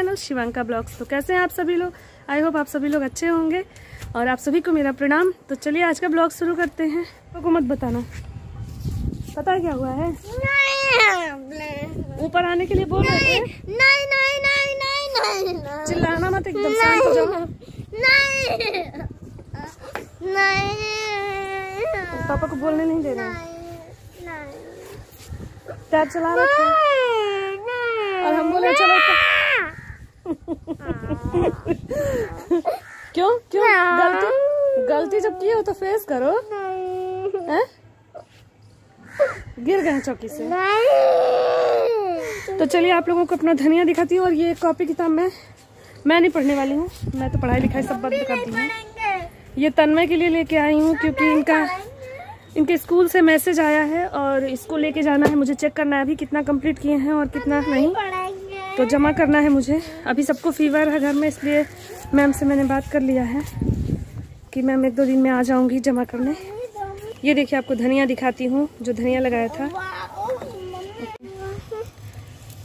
Channel Shivanka blogs. तो कैसे हैं आप सभी लोग? आई होप आप सभी लोग अच्छे होंगे और आप सभी को मेरा प्रणाम। तो चलिए आज का ब्लॉग शुरू करते हैं। आपको मत बताना, पता है क्या हुआ है? ऊपर आने के लिए बोल रहे थे। नहीं, चिल्लाना मत, एकदम शांत हो जाओ। पापा को बोलने नहीं दे रहे। टैब चला रहे थे और हम बोले चलो। क्यों गलती जब की हो तो फेस करो। हैं? गिर गए चौकी से। तो चलिए आप लोगों को अपना धनिया दिखाती हूँ। और ये कॉपी किताब मैं नहीं पढ़ने वाली हूँ। मैं तो पढ़ाई लिखाई सब बंद कर दी हूँ। ये तन्मय के लिए लेके आई हूँ क्योंकि इनके स्कूल से मैसेज आया है और इसको लेके जाना है। मुझे चेक करना है अभी कितना कंप्लीट किए हैं और कितना नहीं, तो जमा करना है मुझे। अभी सबको फीवर है घर में, इसलिए मैम से मैंने बात कर लिया है कि मैम 1-2 दिन में आ जाऊंगी जमा करने। ये देखिए आपको धनिया दिखाती हूँ, जो धनिया लगाया था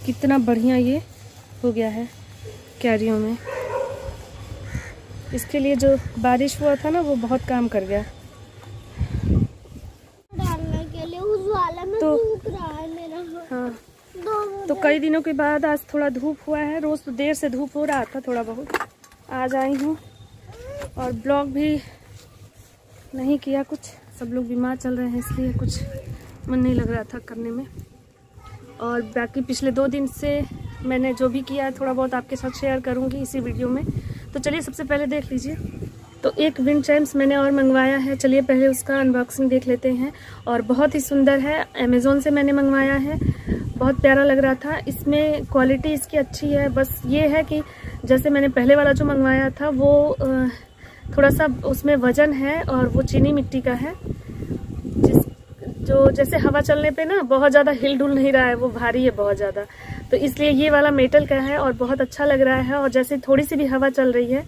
कितना बढ़िया ये हो गया है क्यारियों में। इसके लिए जो बारिश हुआ था ना वो बहुत काम कर गया। तो हाँ, तो कई दिनों के बाद आज थोड़ा धूप हुआ है। रोज तो देर से धूप हो रहा था, थोड़ा बहुत आज आई हूँ। और ब्लॉग भी नहीं किया, कुछ सब लोग बीमार चल रहे हैं इसलिए कुछ मन नहीं लग रहा था करने में। और बाकी पिछले 2 दिन से मैंने जो भी किया है थोड़ा बहुत आपके साथ शेयर करूँगी इसी वीडियो में। तो चलिए सबसे पहले देख लीजिए। तो एक विंड चाइम्स मैंने और मंगवाया है। चलिए पहले उसका अनबॉक्सिंग देख लेते हैं। और बहुत ही सुंदर है, अमेज़ोन से मैंने मंगवाया है। बहुत प्यारा लग रहा था। इसमें क्वालिटी इसकी अच्छी है, बस ये है कि जैसे मैंने पहले वाला जो मंगवाया था वो थोड़ा सा उसमें वजन है और वो चीनी मिट्टी का है, जो जैसे हवा चलने पे ना बहुत ज़्यादा हिल डुल नहीं रहा है, वो भारी है बहुत ज़्यादा। तो इसलिए ये वाला मेटल का है और बहुत अच्छा लग रहा है। और जैसे थोड़ी सी भी हवा चल रही है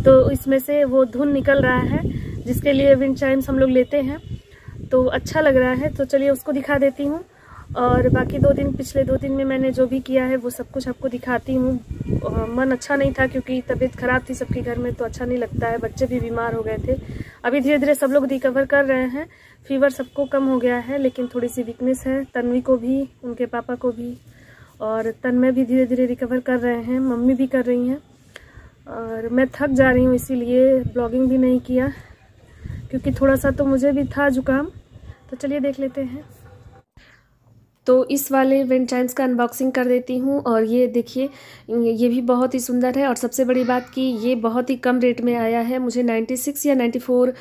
तो इसमें से वो धुन निकल रहा है, जिसके लिए विंड चाइम्स हम लोग लेते हैं। तो अच्छा लग रहा है। तो चलिए उसको दिखा देती हूँ। और बाकी पिछले 2 दिन में मैंने जो भी किया है वो सब कुछ आपको दिखाती हूँ। मन अच्छा नहीं था क्योंकि तबीयत खराब थी सबके घर में, तो अच्छा नहीं लगता है। बच्चे भी बीमार हो गए थे। अभी धीरे धीरे सब लोग रिकवर कर रहे हैं। फीवर सबको कम हो गया है, लेकिन थोड़ी सी वीकनेस है तन्वी को भी, उनके पापा को भी। और तन्मय भी धीरे धीरे रिकवर कर रहे हैं, मम्मी भी कर रही हैं। और मैं थक जा रही हूँ, इसीलिए ब्लॉगिंग भी नहीं किया क्योंकि थोड़ा सा तो मुझे भी था जुकाम। तो चलिए देख लेते हैं। तो इस वाले विंड चाइम्स का अनबॉक्सिंग कर देती हूँ। और ये देखिए, ये भी बहुत ही सुंदर है। और सबसे बड़ी बात कि ये बहुत ही कम रेट में आया है। मुझे 96 या 94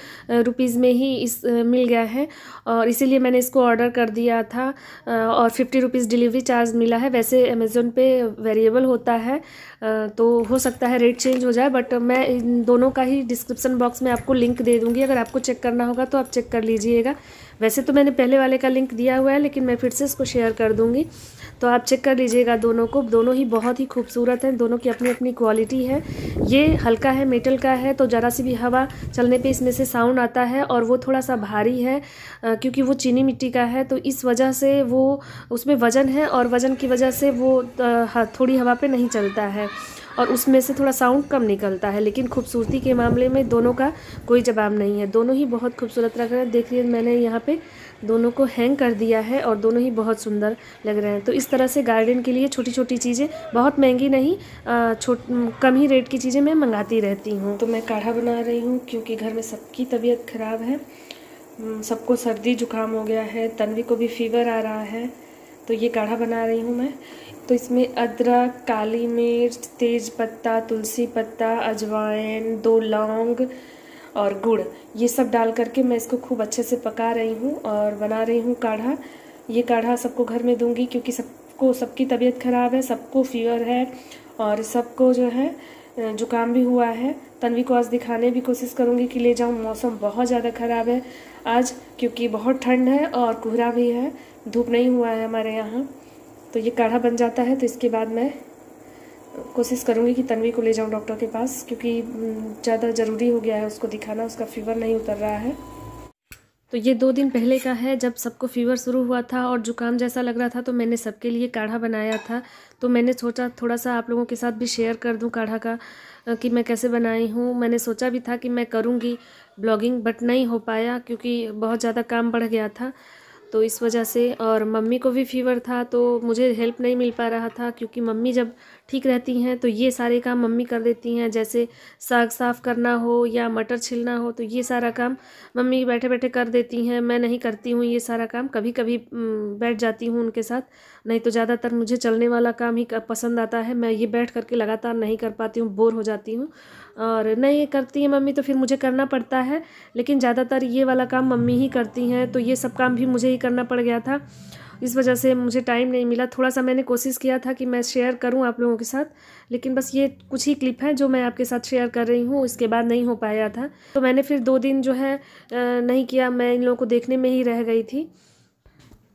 रुपीज़ में ही मिल गया है और इसीलिए मैंने इसको ऑर्डर कर दिया था। और 50 रुपीज़ डिलीवरी चार्ज मिला है। वैसे अमेज़ोन पे वेरिएबल होता है, तो हो सकता है रेट चेंज हो जाए, बट मैं इन दोनों का ही डिस्क्रिप्शन बॉक्स में आपको लिंक दे दूँगी। अगर आपको चेक करना होगा तो आप चेक कर लीजिएगा। वैसे तो मैंने पहले वाले का लिंक दिया हुआ है, लेकिन मैं फिर से इसको शेयर कर दूंगी, तो आप चेक कर लीजिएगा दोनों को। दोनों ही बहुत ही खूबसूरत हैं, दोनों की अपनी अपनी क्वालिटी है। ये हल्का है, मेटल का है, तो ज़रा सी भी हवा चलने पे इसमें से साउंड आता है। और वो थोड़ा सा भारी है क्योंकि वो चीनी मिट्टी का है, तो इस वजह से वो उसमें वज़न है और वज़न की वजह से वो थोड़ी हवा पे नहीं चलता है और उसमें से थोड़ा साउंड कम निकलता है। लेकिन खूबसूरती के मामले में दोनों का कोई जवाब नहीं है। दोनों ही बहुत खूबसूरत लग रहे हैं। देखिए मैंने यहाँ पे दोनों को हैंग कर दिया है और दोनों ही बहुत सुंदर लग रहे हैं। तो इस तरह से गार्डन के लिए छोटी छोटी चीज़ें, बहुत महंगी नहीं, कम ही रेट की चीज़ें मैं मंगाती रहती हूँ। तो मैं काढ़ा बना रही हूँ क्योंकि घर में सबकी तबीयत ख़राब है। सबको सर्दी जुकाम हो गया है, तन्वी को भी फीवर आ रहा है। तो ये काढ़ा बना रही हूँ मैं। तो इसमें अदरक, काली मिर्च, तेज पत्ता, तुलसी पत्ता, अजवाइन, 2 लौंग और गुड़, ये सब डाल करके मैं इसको खूब अच्छे से पका रही हूँ और बना रही हूँ काढ़ा। ये काढ़ा सबको घर में दूंगी क्योंकि सबकी तबीयत ख़राब है, सबको फीवर है और सबको जो है जुकाम भी हुआ है। तन्वी को आज दिखाने भी कोशिश करूँगी कि ले जाऊँ। मौसम बहुत ज़्यादा ख़राब है आज क्योंकि बहुत ठंड है और कोहरा भी है, धूप नहीं हुआ है हमारे यहाँ। तो ये काढ़ा बन जाता है तो इसके बाद मैं कोशिश करूँगी कि तन्वी को ले जाऊँ डॉक्टर के पास, क्योंकि ज़्यादा ज़रूरी हो गया है उसको दिखाना, उसका फीवर नहीं उतर रहा है। तो ये 2 दिन पहले का है, जब सबको फीवर शुरू हुआ था और जुकाम जैसा लग रहा था, तो मैंने सबके लिए काढ़ा बनाया था। तो मैंने सोचा थोड़ा सा आप लोगों के साथ भी शेयर कर दूं काढ़ा का कि मैं कैसे बनाई हूँ। मैंने सोचा भी था कि मैं करूँगी ब्लॉगिंग, बट नहीं हो पाया क्योंकि बहुत ज़्यादा काम बढ़ गया था, तो इस वजह से। और मम्मी को भी फीवर था तो मुझे हेल्प नहीं मिल पा रहा था, क्योंकि मम्मी जब ठीक रहती हैं तो ये सारे काम मम्मी कर देती हैं, जैसे साग साफ़ करना हो या मटर छिलना हो, तो ये सारा काम मम्मी बैठे बैठे कर देती हैं। मैं नहीं करती हूँ ये सारा काम, कभी कभी बैठ जाती हूँ उनके साथ, नहीं तो ज़्यादातर मुझे चलने वाला काम ही पसंद आता है। मैं ये बैठ करके लगातार नहीं कर पाती हूँ, बोर हो जाती हूँ। और नहीं करती है मम्मी तो फिर मुझे करना पड़ता है, लेकिन ज़्यादातर ये वाला काम मम्मी ही करती हैं, तो ये सब काम भी मुझे ही करना पड़ गया था। इस वजह से मुझे टाइम नहीं मिला। थोड़ा सा मैंने कोशिश किया था कि मैं शेयर करूं आप लोगों के साथ, लेकिन बस ये कुछ ही क्लिप है जो मैं आपके साथ शेयर कर रही हूं, इसके बाद नहीं हो पाया था। तो मैंने फिर 2 दिन जो है नहीं किया, मैं इन लोगों को देखने में ही रह गई थी।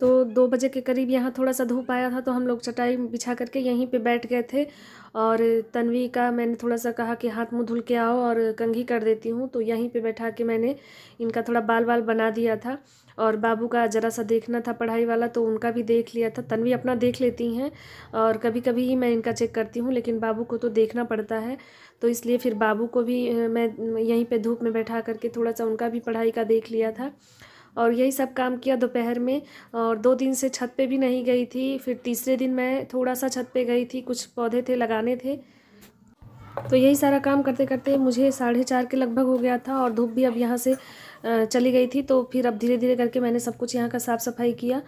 तो 2 बजे के करीब यहाँ थोड़ा सा धूप आया था, तो हम लोग चटाई बिछा करके यहीं पे बैठ गए थे। और तन्वी का मैंने थोड़ा सा कहा कि हाथ मुंह धुल के आओ और कंघी कर देती हूँ, तो यहीं पे बैठा के मैंने इनका थोड़ा बाल बाल बना दिया था। और बाबू का ज़रा सा देखना था पढ़ाई वाला, तो उनका भी देख लिया था। तन्वी अपना देख लेती हैं और कभी कभी ही मैं इनका चेक करती हूँ, लेकिन बाबू को तो देखना पड़ता है, तो इसलिए फिर बाबू को भी मैं यहीं पे धूप में बैठा करके थोड़ा सा उनका भी पढ़ाई का देख लिया था। और यही सब काम किया दोपहर में। और 2 दिन से छत पे भी नहीं गई थी। फिर तीसरे दिन मैं थोड़ा सा छत पे गई थी, कुछ पौधे थे लगाने थे, तो यही सारा काम करते करते मुझे 4:30 के लगभग हो गया था। और धूप भी अब यहाँ से चली गई थी, तो फिर अब धीरे धीरे करके मैंने सब कुछ यहाँ का साफ़ सफाई किया।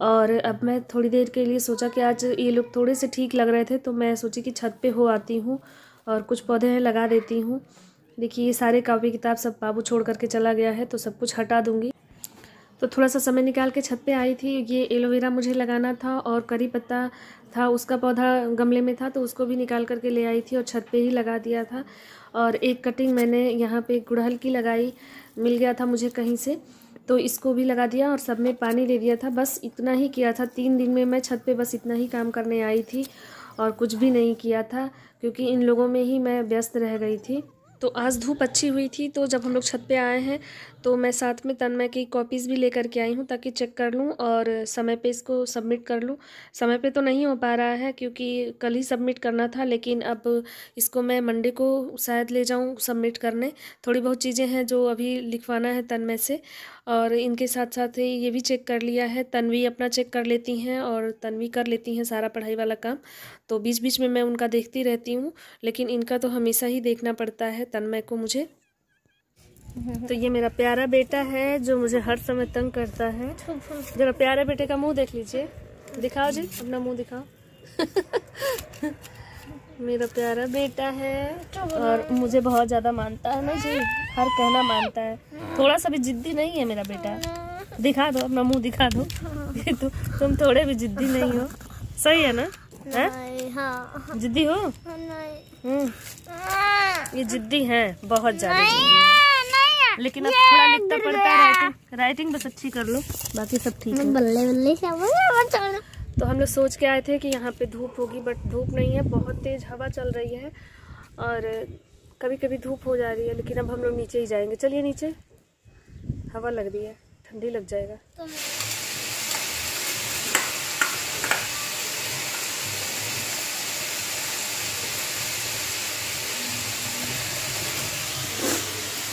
और अब मैं थोड़ी देर के लिए सोचा कि आज ये लोग थोड़े से ठीक लग रहे थे, तो मैं सोची कि छत पे हो आती हूँ और कुछ पौधे लगा देती हूँ। देखिए ये सारे कॉपी किताब सब बाबू छोड़ करके चला गया है, तो सब कुछ हटा दूँगी। तो थोड़ा सा समय निकाल के छत पे आई थी। ये एलोवेरा मुझे लगाना था और करी पत्ता था, उसका पौधा गमले में था, तो उसको भी निकाल करके ले आई थी और छत पे ही लगा दिया था। और एक कटिंग मैंने यहाँ पे गुड़हल की लगाई, मिल गया था मुझे कहीं से, तो इसको भी लगा दिया और सब में पानी दे दिया था। बस इतना ही किया था 3 दिन में मैं छत पे, बस इतना ही काम करने आई थी और कुछ भी नहीं किया था, क्योंकि इन लोगों में ही मैं व्यस्त रह गई थी। तो आज धूप अच्छी हुई थी, तो जब हम लोग छत पे आए हैं तो मैं साथ में तन्मय की कॉपीज़ भी लेकर के आई हूँ, ताकि चेक कर लूँ और समय पे इसको सबमिट कर लूँ। समय पे तो नहीं हो पा रहा है क्योंकि कल ही सबमिट करना था, लेकिन अब इसको मैं मंडे को शायद ले जाऊँ सबमिट करने। थोड़ी बहुत चीज़ें हैं जो अभी लिखवाना है तन्मय से, और इनके साथ साथ ये भी चेक कर लिया है। तन्वी अपना चेक कर लेती हैं और तन्वी कर लेती हैं सारा पढ़ाई वाला काम, तो बीच बीच में मैं उनका देखती रहती हूँ, लेकिन इनका तो हमेशा ही देखना पड़ता है तन्मय को मुझे। तो ये मेरा प्यारा बेटा है जो मुझे हर समय तंग करता है। जरा प्यारे बेटे का मुंह देख लीजिए, दिखाओ जी अपना मुंह दिखाओ। मेरा प्यारा बेटा है और मुझे बहुत ज़्यादा मानता है ना जी, हर कहना मानता है, थोड़ा सा भी जिद्दी नहीं है मेरा बेटा। दिखा दो अपना मुंह, दिखा दो। तो तुम थोड़े भी जिद्दी नहीं हो, सही है ना? हाँ। जिद्दी हो? ये जिद्दी है, बहुत ज़्यादा जिद्दी है, लेकिन अब थोड़ा लिखना पड़ता है। राइटिंग बस अच्छी कर लो, बाकी सब ठीक है। तो हम लोग सोच के आए थे कि यहाँ पे धूप होगी, बट धूप नहीं है, बहुत तेज़ हवा चल रही है और कभी कभी धूप हो जा रही है। लेकिन अब हम लोग नीचे ही जाएंगे, चलिए नीचे, हवा लग रही है, ठंडी लग जाएगा।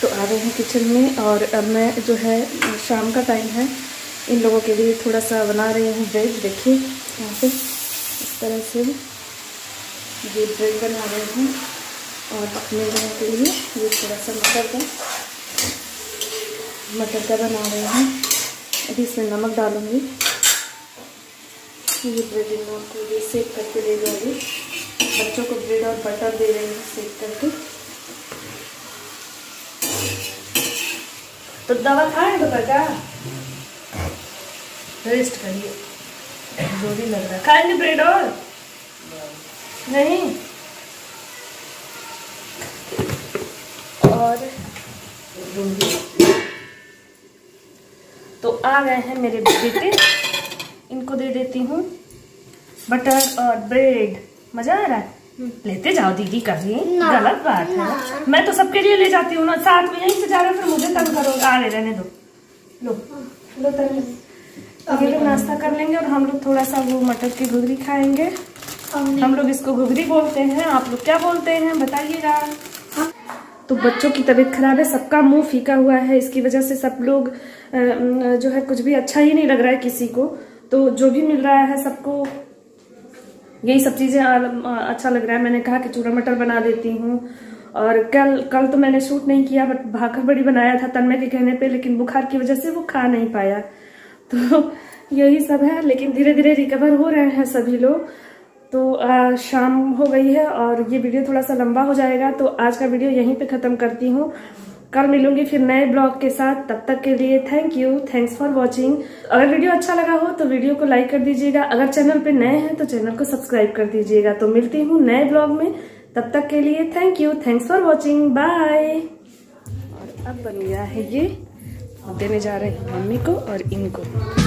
तो आ रहे हैं किचन में और अब मैं जो है शाम का टाइम है, इन लोगों के लिए थोड़ा सा बना रही हूँ ब्रेड। देखिए यहाँ पे इस तरह से ये ब्रेड बना रहे हैं और अपने लोगों के लिए ये थोड़ा सा मटर का बना रहे हैं। अभी इसमें नमक डालूंगी। ये ब्रेड इन लोगों को ये सेक करके दे दूँगी। बच्चों को ब्रेड और बटर दे रही हूँ सेक करके। तो दवा खाएं तो क्या, रेस्ट करिए, जोरी लग रहा है। खाएंगे ब्रेड और नहीं? और तो आ गए हैं मेरे बेटे, इनको दे देती हूँ बटर और ब्रेड। मजा आ रहा है? लेते जाओ दीदी, कभी गलत बात है। मैं तो सबके लिए ले जाती हूँ ना, साथ में यहीं से जा रहे हो, फिर मुझे तंग करो। आ रहे रहने दो, लो लो तंग। अब ये लोग नाश्ता कर लेंगे और हम लोग थोड़ा सा वो मटर की घुघरी खाएंगे हम लोग इसको घुघरी बोलते हैं, आप लोग क्या बोलते हैं बताइएगा। तो बच्चों की तबीयत खराब है, सबका मुंह फीका हुआ है, इसकी वजह से सब लोग जो है कुछ भी अच्छा ही नहीं लग रहा है किसी को। तो जो भी मिल रहा है सबको यही सब चीजें अच्छा लग रहा है। मैंने कहा कि चूरा मटर बना देती हूँ। और कल तो मैंने शूट नहीं किया, बट भाखड़ बड़ी बनाया था तन्मय के कहने पे, लेकिन बुखार की वजह से वो खा नहीं पाया। तो यही सब है, लेकिन धीरे धीरे रिकवर हो रहे हैं सभी लोग। तो शाम हो गई है और ये वीडियो थोड़ा सा लंबा हो जाएगा, तो आज का वीडियो यहीं पे खत्म करती हूँ। कल मिलूंगी फिर नए ब्लॉग के साथ, तब तक के लिए thank you, thanks for watching. अगर वीडियो अच्छा लगा हो तो वीडियो को लाइक कर दीजिएगा, अगर चैनल पे नए हैं तो चैनल को सब्सक्राइब कर दीजिएगा। तो मिलती हूँ नए ब्लॉग में, तब तक के लिए thank you, thanks for watching, bye. और अब बन गया है ये, देने जा रहे हैं मम्मी को और इनको।